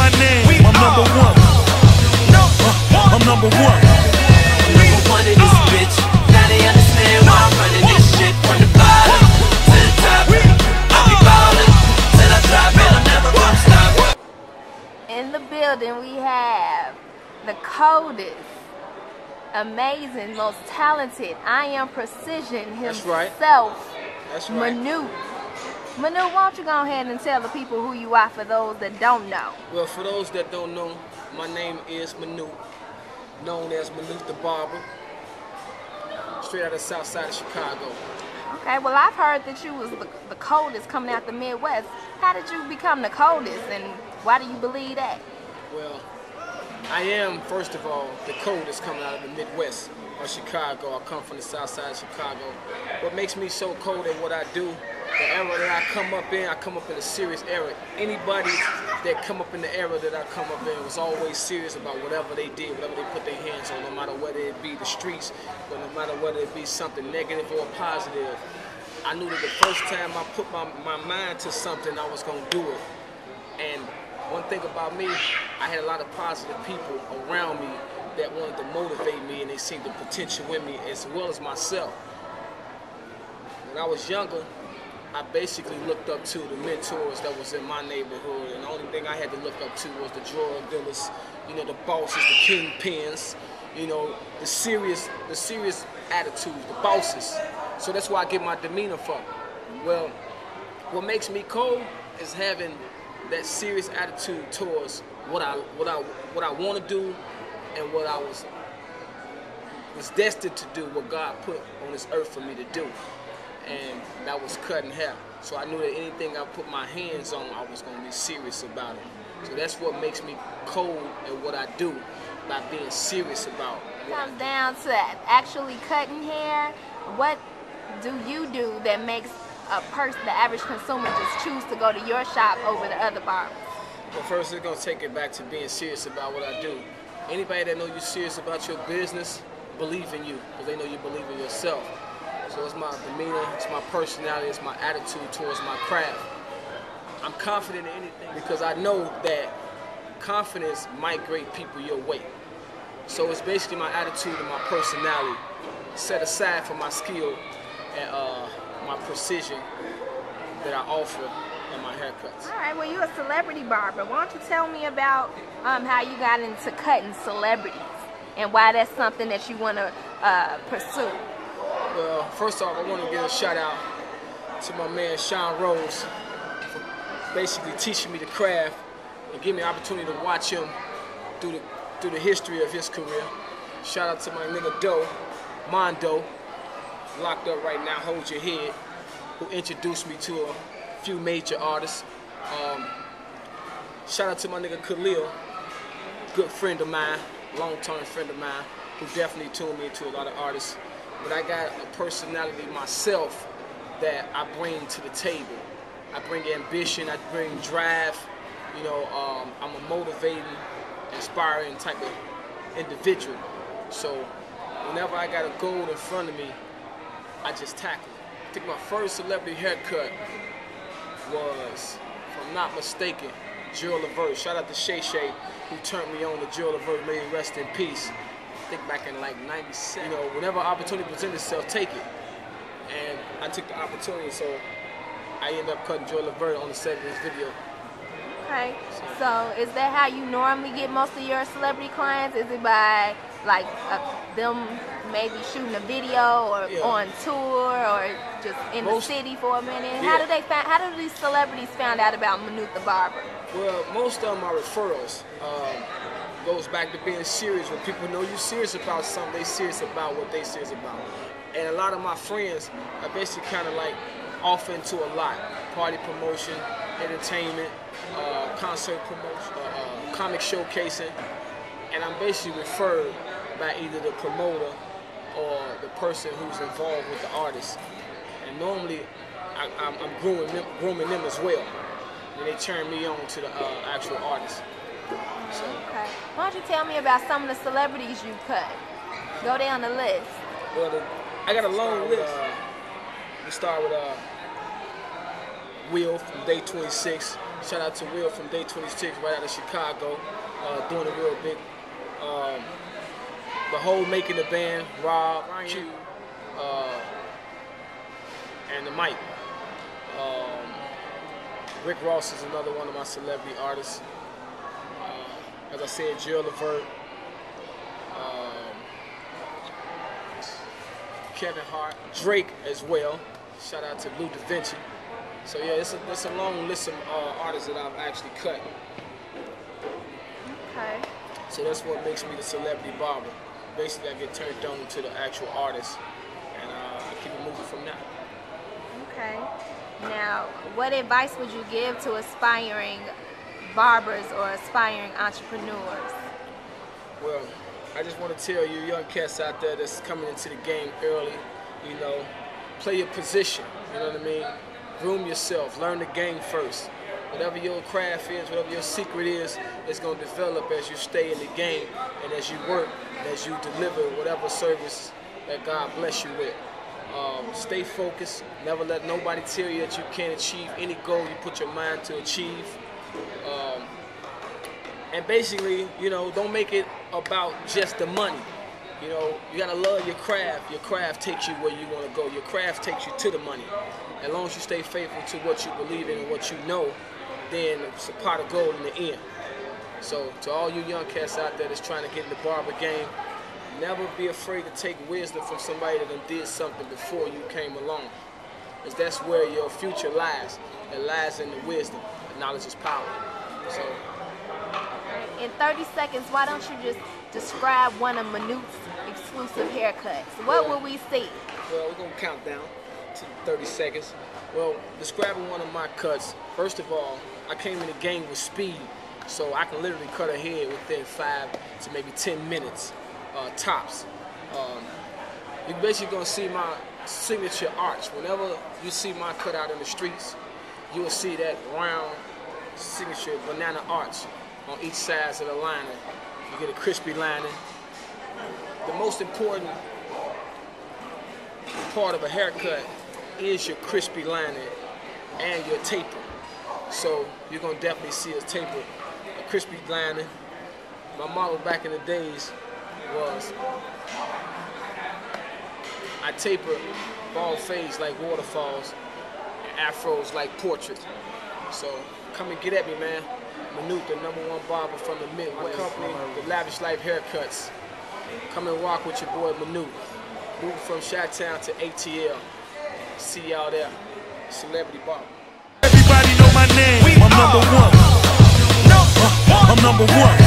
my name. I'm number one. I'm number one. Number one in this bitch. Now they understand why I'm running this shit from the bottom to the top. I be ballin' till I drop it. I'm never gonna stop. In the building we have the coldest, amazing, most talented, I am precision himself. That's right. Manute. Manute, why don't you go ahead and tell the people who you are for those that don't know? Well, for those that don't know, my name is Manute, known as Manute the Barber, straight out of the south side of Chicago. Okay, well I've heard that you was the coldest coming out the Midwest. How did you become the coldest, and why do you believe that? Well, I am, first of all, the coldest coming out of the Midwest of Chicago. I come from the south side of Chicago. What makes me so cold at what I do, the era that I come up in a serious era. Anybody that come up in the era that I come up in was always serious about whatever they did, whatever they put their hands on, no matter whether it be the streets, or no matter whether it be something negative or positive. I knew that the first time I put my mind to something, I was going to do it. And one thing about me, I had a lot of positive people around me that wanted to motivate me, and they seen the potential in me as well as myself. When I was younger, I basically looked up to the mentors that was in my neighborhood, and the only thing I had to look up to was the drug dealers, you know, the bosses, the kingpins, you know, the serious attitudes, the bosses. So that's why I get my demeanor from. Well, what makes me cold is having that serious attitude towards what I want to do and what I was destined to do, what God put on this earth for me to do. And that was cutting hair. So I knew that anything I put my hands on, I was going to be serious about it. So that's what makes me cold at what I do, by being serious about it. It comes down to actually cutting hair. What do you do that makes a person, the average consumer, just choose to go to your shop over the other barbers? Well, first, it's going to take it back to being serious about what I do. Anybody that knows you're serious about your business, believe in you, because they know you believe in yourself. So it's my demeanor, it's my personality, it's my attitude towards my craft. I'm confident in anything because I know that confidence migrate people your way. So it's basically my attitude and my personality set aside for my skill and my precision that I offer in my haircuts. All right, well, you're a celebrity barber. Why don't you tell me about how you got into cutting celebrities and why that's something that you want to pursue? Well, first off, I want to give a shout out to my man Sean Rose for basically teaching me the craft and giving me the opportunity to watch him through the history of his career. Shout out to my nigga Mondo, locked up right now, Hold Your Head, who introduced me to a few major artists. Shout out to my nigga Khalil, good friend of mine, long-term friend of mine, who definitely tuned me into a lot of artists. But I got a personality myself that I bring to the table. I bring ambition, I bring drive. You know, I'm a motivating, inspiring type of individual. So whenever I got a goal in front of me, I just tackle it. I think my first celebrity haircut was, if I'm not mistaken, Jill Levert. Shout out to Shay Shay, who turned me on to Jill Levert, may he rest in peace. I think back in like 97. You know, whenever opportunity presents itself, take it. And I took the opportunity, so I ended up cutting Jill Levert on the set of this video. Okay, so is that how you normally get most of your celebrity clients? Is it by like them maybe shooting a video or on tour or just in the city for a minute? Yeah. How do these celebrities find out about Manute the Barber? Well, most of them are referrals. Goes back to being serious. When people know you're serious about something, they serious about what they serious about. And a lot of my friends are basically kind of like off into a lot. Party promotion, entertainment, concert promotion, comic showcasing. And I'm basically referred by either the promoter or the person who's involved with the artist. And normally I'm grooming them as well. And they turn me on to the actual artist. So. Okay. Why don't you tell me about some of the celebrities you cut? Go down the list. Well, I got a long list. We start with Will from Day 26, Shout out to Will from Day 26 right out of Chicago, doing it real big. The whole making the band, Rob, Q, and the Mike. Rick Ross is another one of my celebrity artists. As I said, Jill Levert, Kevin Hart, Drake as well. Shout out to Lou Da Vinci. So yeah, it's a long list of artists that I've actually cut. Okay. So that's what makes me the celebrity barber. Basically, I get turned on to the actual artist, and I keep it moving from there. Okay. Now, what advice would you give to aspiring barbers or aspiring entrepreneurs? Well, I just want to tell you young cats out there that's coming into the game early, you know, play your position, you know what I mean? Groom yourself, learn the game first. Whatever your craft is, whatever your secret is, it's going to develop as you stay in the game and as you work and as you deliver whatever service that God bless you with. Stay focused. Never let nobody tell you that you can't achieve any goal you put your mind to achieve. And basically, you know, don't make it about just the money. You know, you gotta love your craft. Your craft takes you where you want to go. Your craft takes you to the money. As long as you stay faithful to what you believe in and what you know, then it's a pot of gold in the end. So to all you young cats out there that's trying to get in the barber game, never be afraid to take wisdom from somebody that done did something before you came along. Because that's where your future lies. It lies in the wisdom. Knowledge is power. So. In 30 seconds, why don't you just describe one of Manute's exclusive haircuts? What will we see? Well, we're going to count down to 30 seconds. Well, describing one of my cuts, first of all, I came in the game with speed, so I can literally cut a head within 5 to maybe 10 minutes, tops. You're basically going to see my signature arch. Whenever you see my cut out in the streets, you will see that round signature banana arch on each side of the lining. You get a crispy lining. The most important part of a haircut is your crispy lining and your taper. So you're gonna definitely see a taper, a crispy lining. My model back in the days was I taper bald fades like waterfalls and afros like portraits. So come and get at me, man. Manute, the #1 barber from the Midwest. My company, the Lavish Life Haircuts. Come and rock with your boy Manute. Moving from Chi-Town to ATL. See y'all there. Celebrity barber. Everybody know my name. I'm #1. I'm #1.